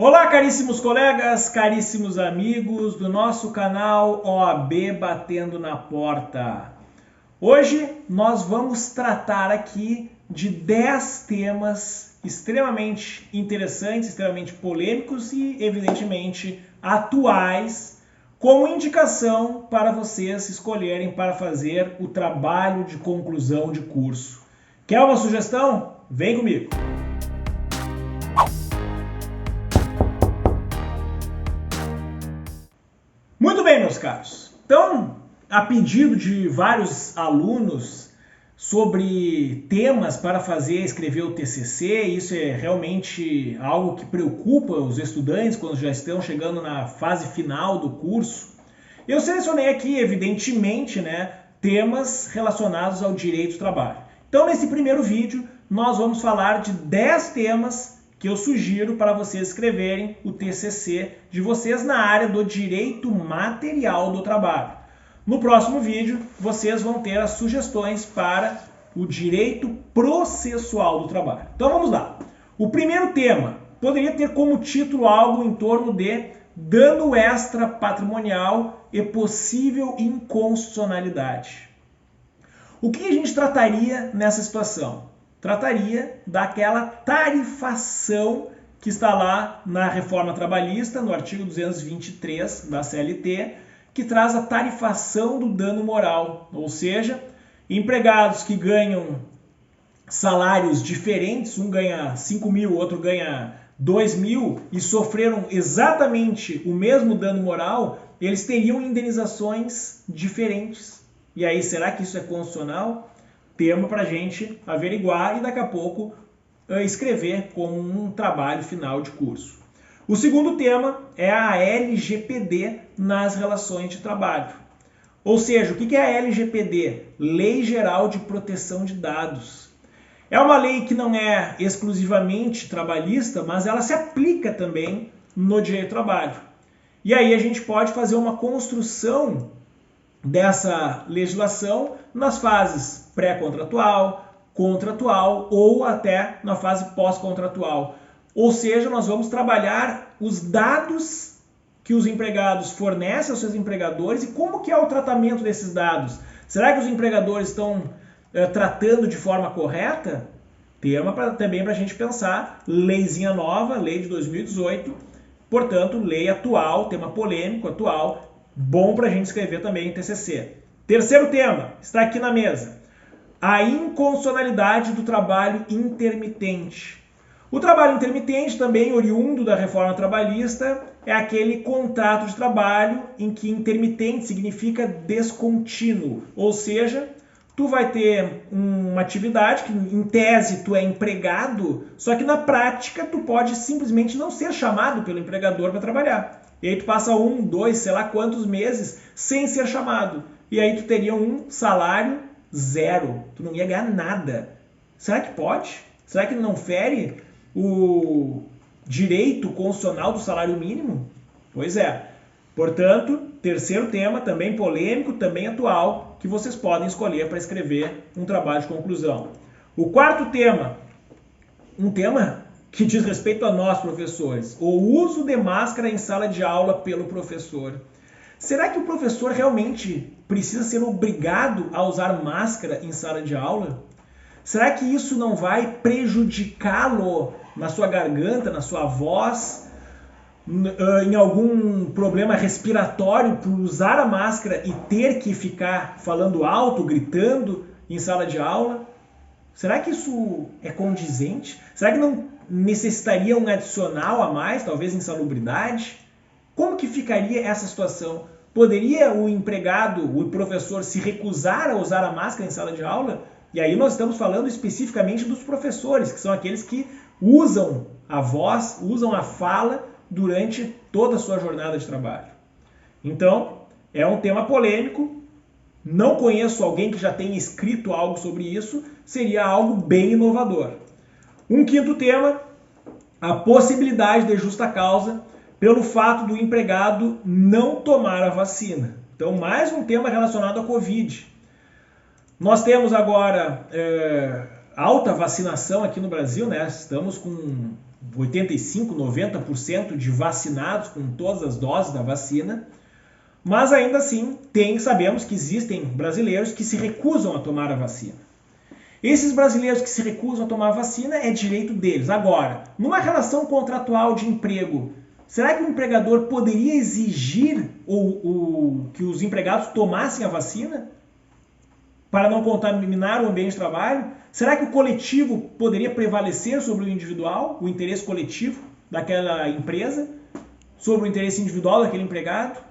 Olá, caríssimos colegas, caríssimos amigos do nosso canal OAB Batendo na Porta. Hoje nós vamos tratar aqui de 10 temas extremamente interessantes, extremamente polêmicos e, evidentemente, atuais, como indicação para vocês escolherem para fazer o trabalho de conclusão de curso. Quer uma sugestão? Vem comigo! Muito bem, meus caros. Então, a pedido de vários alunos sobre temas para escrever o TCC, isso é realmente algo que preocupa os estudantes quando já estão chegando na fase final do curso. Eu selecionei aqui, evidentemente, temas relacionados ao direito do trabalho. Então, nesse primeiro vídeo, nós vamos falar de 10 temas que eu sugiro para vocês escreverem o TCC de vocês na área do direito material do trabalho. No próximo vídeo, vocês vão ter as sugestões para o direito processual do trabalho. Então vamos lá. O primeiro tema poderia ter como título algo em torno de dano extra patrimonial e possível inconstitucionalidade. O que a gente trataria nessa situação? Trataria daquela tarifação que está lá na reforma trabalhista, no artigo 223 da CLT, que traz a tarifação do dano moral, ou seja, empregados que ganham salários diferentes, um ganha 5 mil, outro ganha 2 mil, e sofreram exatamente o mesmo dano moral, eles teriam indenizações diferentes. E aí, será que isso é constitucional? Tema para a gente averiguar e daqui a pouco escrever como um trabalho final de curso. O segundo tema é a LGPD nas relações de trabalho. Ou seja, o que é a LGPD? Lei Geral de Proteção de Dados. É uma lei que não é exclusivamente trabalhista, mas ela se aplica também no direito do trabalho. E aí a gente pode fazer uma construção dessa legislação nas fases pré-contratual, contratual ou até na fase pós-contratual. Ou seja, nós vamos trabalhar os dados que os empregados fornecem aos seus empregadores e como que é o tratamento desses dados. Será que os empregadores estão tratando de forma correta? Tema também para a gente pensar. Leizinha nova, lei de 2018, portanto, lei atual, tema polêmico, atual, bom para a gente escrever também em TCC. Terceiro tema, está aqui na mesa. A inconstitucionalidade do trabalho intermitente. O trabalho intermitente, também oriundo da reforma trabalhista, é aquele contrato de trabalho em que intermitente significa descontínuo. Ou seja, tu vai ter uma atividade que, em tese, tu é empregado, só que na prática tu pode simplesmente não ser chamado pelo empregador para trabalhar. E aí tu passa 1, 2, sei lá quantos meses sem ser chamado. E aí tu teria um salário zero. Tu não ia ganhar nada. Será que pode? Será que não fere o direito constitucional do salário mínimo? Pois é. Portanto, terceiro tema, também polêmico, também atual, que vocês podem escolher para escrever um trabalho de conclusão. O quarto tema, um tema que diz respeito a nós, professores, o uso de máscara em sala de aula pelo professor. Será que o professor realmente precisa ser obrigado a usar máscara em sala de aula? Será que isso não vai prejudicá-lo na sua garganta, na sua voz, em algum problema respiratório por usar a máscara e ter que ficar falando alto, gritando em sala de aula? Será que isso é condizente? Será que não necessitaria um adicional a mais, talvez insalubridade? Como que ficaria essa situação? Poderia o empregado, o professor, se recusar a usar a máscara em sala de aula? E aí nós estamos falando especificamente dos professores, que são aqueles que usam a voz, usam a fala durante toda a sua jornada de trabalho. Então, é um tema polêmico. Não conheço alguém que já tenha escrito algo sobre isso, seria algo bem inovador. Um quinto tema, a possibilidade de justa causa pelo fato do empregado não tomar a vacina. Então, mais um tema relacionado à Covid. Nós temos agora alta vacinação aqui no Brasil, Estamos com 85%, 90% de vacinados com todas as doses da vacina, mas ainda assim sabemos que existem brasileiros que se recusam a tomar a vacina. Esses brasileiros que se recusam a tomar a vacina é direito deles. Agora, numa relação contratual de emprego, será que o empregador poderia exigir que os empregados tomassem a vacina para não contaminar o ambiente de trabalho? Será que o coletivo poderia prevalecer sobre o individual, o interesse coletivo daquela empresa, sobre o interesse individual daquele empregado?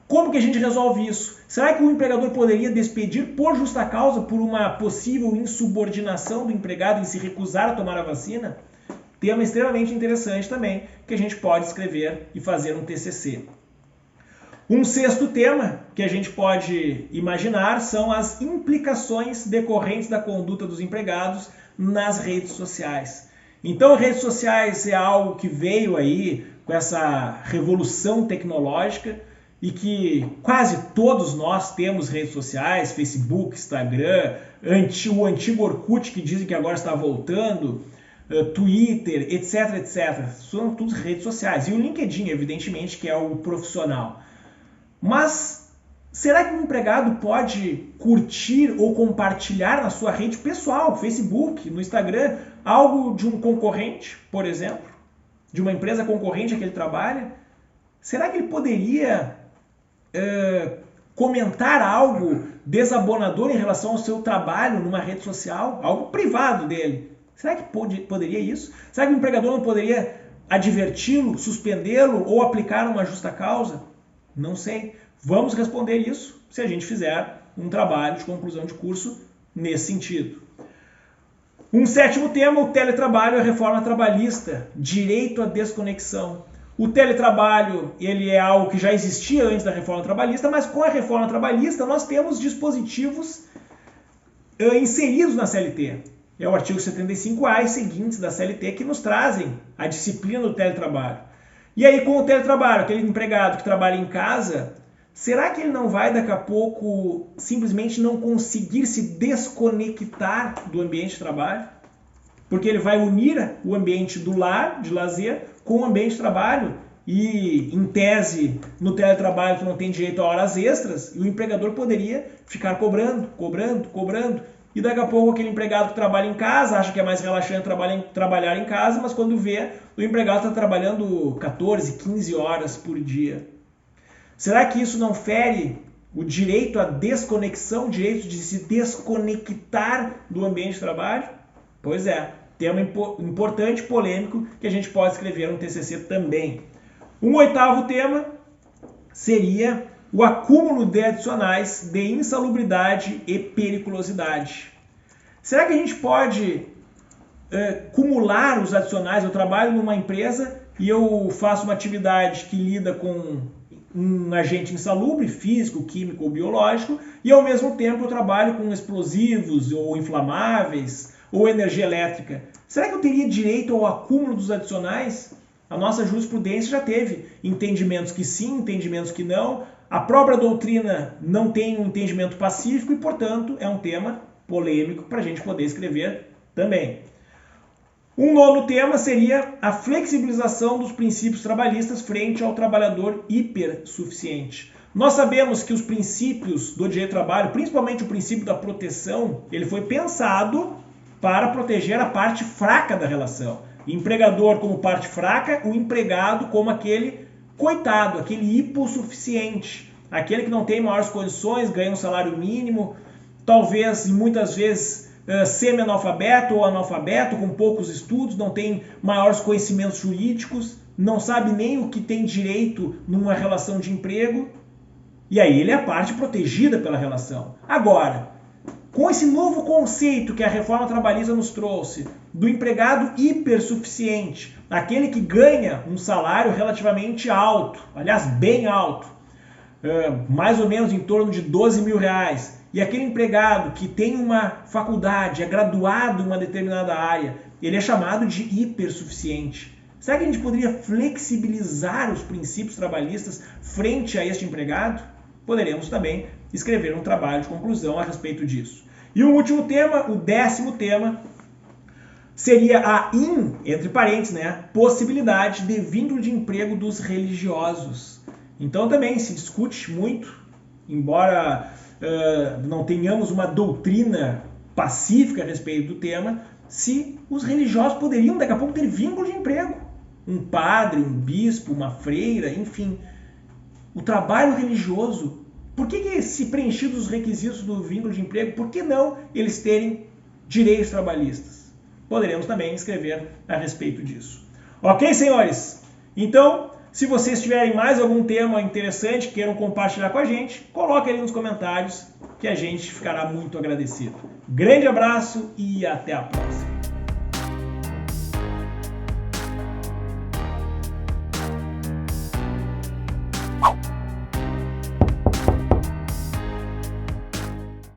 Como que a gente resolve isso? Será que o empregador poderia despedir por justa causa por uma possível insubordinação do empregado em se recusar a tomar a vacina? Tema extremamente interessante também, que a gente pode escrever e fazer um TCC. Um sexto tema que a gente pode imaginar são as implicações decorrentes da conduta dos empregados nas redes sociais. Então, redes sociais é algo que veio aí com essa revolução tecnológica e que quase todos nós temos redes sociais, Facebook, Instagram, o antigo Orkut, que dizem que agora está voltando, Twitter, etc, etc. São todas redes sociais. E o LinkedIn, evidentemente, que é o profissional. Mas será que um empregado pode curtir ou compartilhar na sua rede pessoal, Facebook, no Instagram, algo de um concorrente, por exemplo, de uma empresa concorrente a que ele trabalha? Será que ele poderia comentar algo desabonador em relação ao seu trabalho numa rede social, algo privado dele? Será que poderia isso? Será que o empregador não poderia adverti-lo, suspendê-lo ou aplicar uma justa causa? Não sei. Vamos responder isso se a gente fizer um trabalho de conclusão de curso nesse sentido. Um sétimo tema, o teletrabalho e a reforma trabalhista, direito à desconexão. O teletrabalho ele é algo que já existia antes da reforma trabalhista, mas com a reforma trabalhista nós temos dispositivos inseridos na CLT. É o artigo 75A e seguintes da CLT que nos trazem a disciplina do teletrabalho. E aí com o teletrabalho, aquele empregado que trabalha em casa, será que ele não vai daqui a pouco simplesmente não conseguir se desconectar do ambiente de trabalho? Porque ele vai unir o ambiente do lar, de lazer, com o ambiente de trabalho. E, em tese, no teletrabalho tu não tem direito a horas extras, e o empregador poderia ficar cobrando. E daqui a pouco aquele empregado que trabalha em casa acha que é mais relaxante trabalhar em casa, mas quando vê, o empregado está trabalhando 14, 15 horas por dia. Será que isso não fere o direito à desconexão, o direito de se desconectar do ambiente de trabalho? Pois é, tema importante, polêmico, que a gente pode escrever no TCC também. Um oitavo tema seria o acúmulo de adicionais de insalubridade e periculosidade. Será que a gente pode cumular os adicionais? Eu trabalho numa empresa e eu faço uma atividade que lida com um agente insalubre, físico, químico ou biológico, e ao mesmo tempo eu trabalho com explosivos ou inflamáveis ou energia elétrica. Será que eu teria direito ao acúmulo dos adicionais? A nossa jurisprudência já teve entendimentos que sim, entendimentos que não. A própria doutrina não tem um entendimento pacífico e, portanto, é um tema polêmico para a gente poder escrever também. Um nono tema seria a flexibilização dos princípios trabalhistas frente ao trabalhador hipersuficiente. Nós sabemos que os princípios do direito do trabalho, principalmente o princípio da proteção, ele foi pensado para proteger a parte fraca da relação. Empregador como parte fraca, o empregado como aquele coitado, aquele hipossuficiente, aquele que não tem maiores condições, ganha um salário mínimo, talvez e muitas vezes semi-analfabeto ou analfabeto, com poucos estudos, não tem maiores conhecimentos jurídicos, não sabe nem o que tem direito numa relação de emprego, e aí ele é a parte protegida pela relação. Agora, com esse novo conceito que a reforma trabalhista nos trouxe, do empregado hipersuficiente, aquele que ganha um salário relativamente alto, aliás, bem alto, mais ou menos em torno de 12 mil reais, e aquele empregado que tem uma faculdade, é graduado em uma determinada área, ele é chamado de hipersuficiente. Será que a gente poderia flexibilizar os princípios trabalhistas frente a este empregado? Poderemos também escrever um trabalho de conclusão a respeito disso. E o último tema, o 10º tema, seria a entre parênteses, né, possibilidade de vínculo de emprego dos religiosos. Então também se discute muito, embora não tenhamos uma doutrina pacífica a respeito do tema, se os religiosos poderiam daqui a pouco ter vínculo de emprego. Um padre, um bispo, uma freira, enfim. O trabalho religioso, por que se preenchidos os requisitos do vínculo de emprego, por que não eles terem direitos trabalhistas? Poderemos também escrever a respeito disso. Ok, senhores? Então, se vocês tiverem mais algum tema interessante, queiram compartilhar com a gente, coloque aí nos comentários que a gente ficará muito agradecido. Grande abraço e até a próxima.